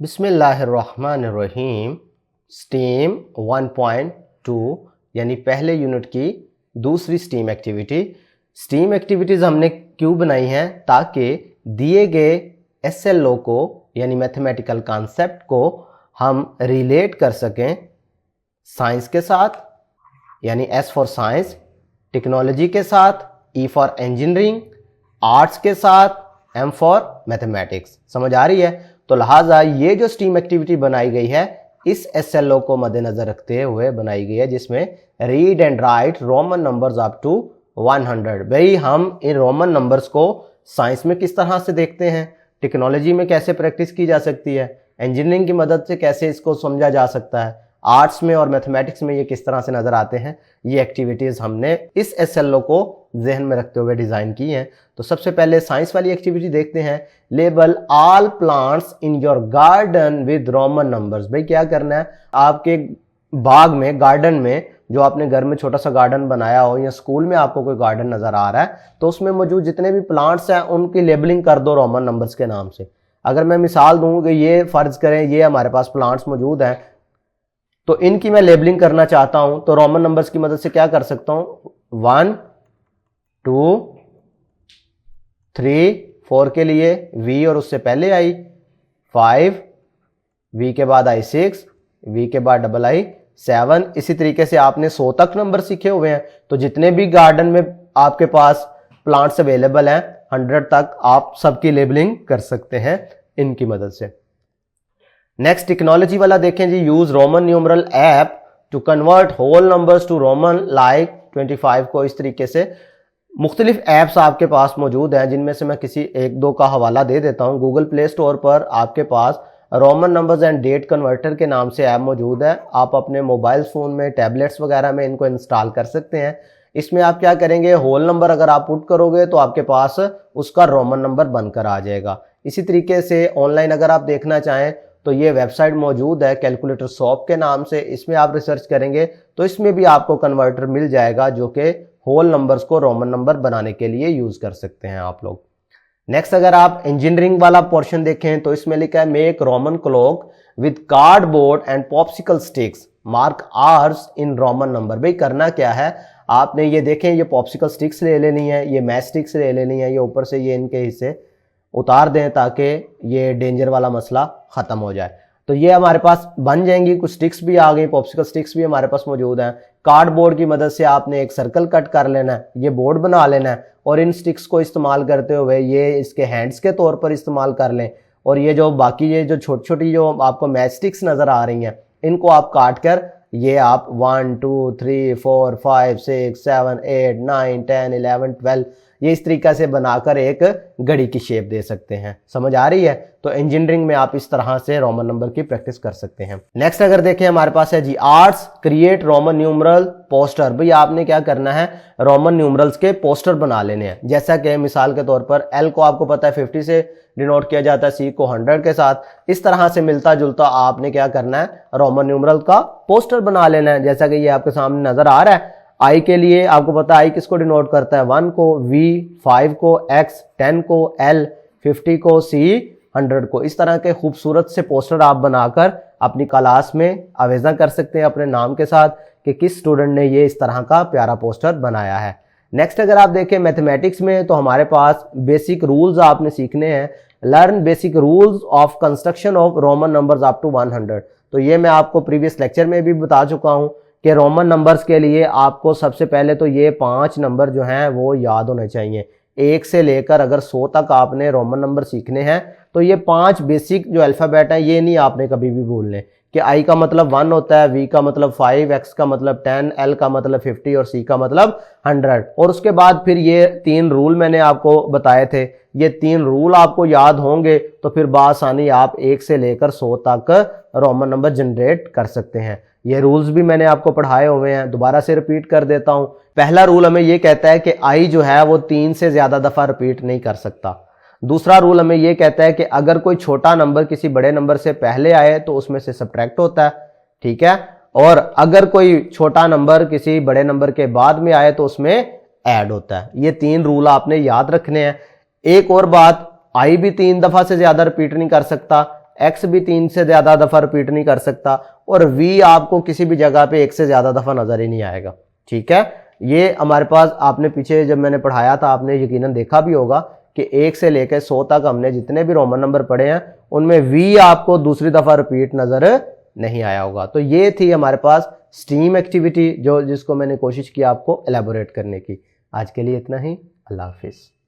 बिस्मिल्लाहिर्रहमानिर्रहीम। स्टीम 1.2 यानी पहले यूनिट की दूसरी स्टीम एक्टिविटी। स्टीम एक्टिविटीज़ हमने क्यों बनाई हैं? ताकि दिए गए एसएलओ को यानी मैथमेटिकल कॉन्सेप्ट को हम रिलेट कर सकें साइंस के साथ, यानी एस फॉर साइंस, टेक्नोलॉजी के साथ, ई फॉर इंजीनियरिंग, आर्ट्स के साथ, एम फॉर मैथमेटिक्स। समझ आ रही है? तो लिहाजा ये जो स्टीम एक्टिविटी बनाई गई है इस एसएलओ को मद्देनजर रखते हुए बनाई गई है, जिसमें read and write Roman numbers up to 100। भाई हम इन रोमन नंबर्स को साइंस में किस तरह से देखते हैं, टेक्नोलॉजी में कैसे प्रैक्टिस की जा सकती है, इंजीनियरिंग की मदद से कैसे इसको समझा जा सकता है, आर्ट्स में और मैथमेटिक्स में ये किस तरह से नजर आते हैं, ये एक्टिविटीज हमने इस एसएलओ को जहन में रखते हुए डिजाइन की हैं। तो सबसे पहले साइंस वाली एक्टिविटी देखते हैं। Label all plants in your garden with Roman numbers. भाई क्या करना है, आपके बाग में, गार्डन में, जो आपने घर में छोटा सा गार्डन बनाया हो या स्कूल में आपको कोई गार्डन नजर आ रहा है, तो उसमें मौजूद जितने भी प्लांट्स हैं उनकी लेबलिंग कर दो रोमन नंबर्स के नाम से। अगर मैं मिसाल दूं कि ये फर्ज करें ये हमारे पास प्लांट्स मौजूद हैं, तो इनकी मैं लेबलिंग करना चाहता हूं, तो रोमन नंबर्स की मदद से क्या कर सकता हूं? 1 2 3 4 के लिए V और उससे पहले आई 5, V के बाद आई 6, V के बाद डबल आई 7। इसी तरीके से आपने 100 तक नंबर सीखे हुए हैं, तो जितने भी गार्डन में आपके पास प्लांट्स अवेलेबल हैं 100 तक आप सबकी लेबलिंग कर सकते हैं इनकी मदद से। नेक्स्ट टेक्नोलॉजी वाला देखें जी। Use Roman numeral app to convert whole numbers to Roman like 25 को। इस तरीके से मुख्तलिफ ऐप्स आपके पास मौजूद हैं, जिनमें से मैं किसी एक दो का हवाला दे देता हूं। गूगल प्ले स्टोर पर आपके पास Roman numbers and date converter के नाम से ऐप मौजूद है। आप अपने मोबाइल फ़ोन में, टैबलेट्स वगैरह में इनको इंस्टॉल कर सकते हैं। इसमें आप क्या करेंगे, होल नंबर अगर आप पुट करोगे तो आपके पास उसका रोमन नंबर बनकर आ जाएगा। इसी तरीके से ऑनलाइन अगर आप देखना चाहें तो ये वेबसाइट मौजूद है कैलकुलेटर शॉप के नाम से। इसमें आप रिसर्च करेंगे तो इसमें भी आपको कन्वर्टर मिल जाएगा जो कि होल नंबर्स को रोमन नंबर बनाने के लिए यूज कर सकते हैं आप लोग। नेक्स्ट अगर आप इंजीनियरिंग वाला पोर्शन देखें तो इसमें लिखा है make Roman clock with cardboard and popsicle sticks, mark hours in Roman number. भाई करना क्या है, आपने ये देखें ये पॉप्सिकल स्टिक्स ले लेनी है, ये मैच स्टिक्स ले लेनी है, ये ऊपर से ये इनके हिस्से उतार दें ताकि ये डेंजर वाला मसला ख़त्म हो जाए। तो ये हमारे पास बन जाएंगी। कुछ स्टिक्स भी आ गई, पॉप्सिकल स्टिक्स भी हमारे पास मौजूद हैं। कार्डबोर्ड की मदद से आपने एक सर्कल कट कर लेना है, ये बोर्ड बना लेना है और इन स्टिक्स को इस्तेमाल करते हुए ये इसके हैंड्स के तौर पर इस्तेमाल कर लें। और ये जो बाकी ये जो छोटी छोटी जो आपको मैच स्टिक्स नज़र आ रही हैं इनको आप काट कर ये आप 1 2 3 4 5 6 7 8 9 10 11 12 ये इस तरीका से बनाकर एक घड़ी की शेप दे सकते हैं। समझ आ रही है? तो इंजीनियरिंग में आप इस तरह से रोमन नंबर की प्रैक्टिस कर सकते हैं। नेक्स्ट अगर देखें हमारे पास है जी arts create Roman numeral poster. भाई आपने क्या करना है, रोमन न्यूमरल्स के पोस्टर बना लेने हैं। जैसा कि मिसाल के तौर पर L को आपको पता है 50 से डिनोट किया जाता है, C को 100 के साथ। इस तरह से मिलता जुलता आपने क्या करना है, रोमन न्यूमरल का पोस्टर बना लेना है। जैसा कि ये आपके सामने नजर आ रहा है। आई के लिए आपको पता है आई किसको डिनोट करता है, 1 को V, 5 को X, 10 को L, 50 को C, 100 को। इस तरह के खूबसूरत से पोस्टर आप बनाकर अपनी क्लास में आवेजा कर सकते हैं अपने नाम के साथ कि किस स्टूडेंट ने ये इस तरह का प्यारा पोस्टर बनाया है। नेक्स्ट अगर आप देखें मैथमेटिक्स में तो हमारे पास बेसिक रूल्स आपने सीखने हैं। Learn basic rules of construction of Roman numbers up to 100। तो ये मैं आपको प्रीवियस लेक्चर में भी बता चुका हूँ कि रोमन नंबर्स के लिए आपको सबसे पहले तो ये 5 नंबर जो हैं वो याद होने चाहिए। 1 से लेकर अगर 100 तक आपने रोमन नंबर सीखने हैं तो ये 5 बेसिक जो अल्फ़ाबेट हैं ये नहीं आपने कभी भी भूलने कि आई का मतलब 1 होता है, V का मतलब 5, X का मतलब 10, L का मतलब 50 और C का मतलब 100। और उसके बाद फिर ये 3 रूल मैंने आपको बताए थे। ये 3 रूल आपको याद होंगे तो फिर बासानी आप 1 से लेकर 100 तक रोमन नंबर जनरेट कर सकते हैं। ये रूल्स भी मैंने आपको पढ़ाए हुए हैं, दोबारा से रिपीट कर देता हूं। पहला रूल हमें ये कहता है कि आई जो है वो 3 से ज्यादा दफा रिपीट नहीं कर सकता। दूसरा रूल हमें ये कहता है कि अगर कोई छोटा नंबर किसी बड़े नंबर से पहले आए तो उसमें से सब्ट्रैक्ट होता है, ठीक है। और अगर कोई छोटा नंबर किसी बड़े नंबर के बाद में आए तो उसमें ऐड होता है। ये 3 रूल आपने याद रखने हैं। एक और बात, आई भी 3 दफा से ज्यादा रिपीट नहीं कर सकता, x भी 3 से ज़्यादा दफ़ा रिपीट नहीं कर सकता और v आपको किसी भी जगह पे 1 से ज़्यादा दफ़ा नज़र ही नहीं आएगा। ठीक है, ये हमारे पास आपने पीछे जब मैंने पढ़ाया था आपने यकीनन देखा भी होगा कि 1 से लेकर 100 तक हमने जितने भी रोमन नंबर पढ़े हैं उनमें v आपको दूसरी दफ़ा रिपीट नज़र नहीं आया होगा। तो ये थी हमारे पास स्टीम एक्टिविटी जिसको मैंने कोशिश की आपको एलैबोरेट करने की। आज के लिए इतना ही, अल्लाह हाफिज़।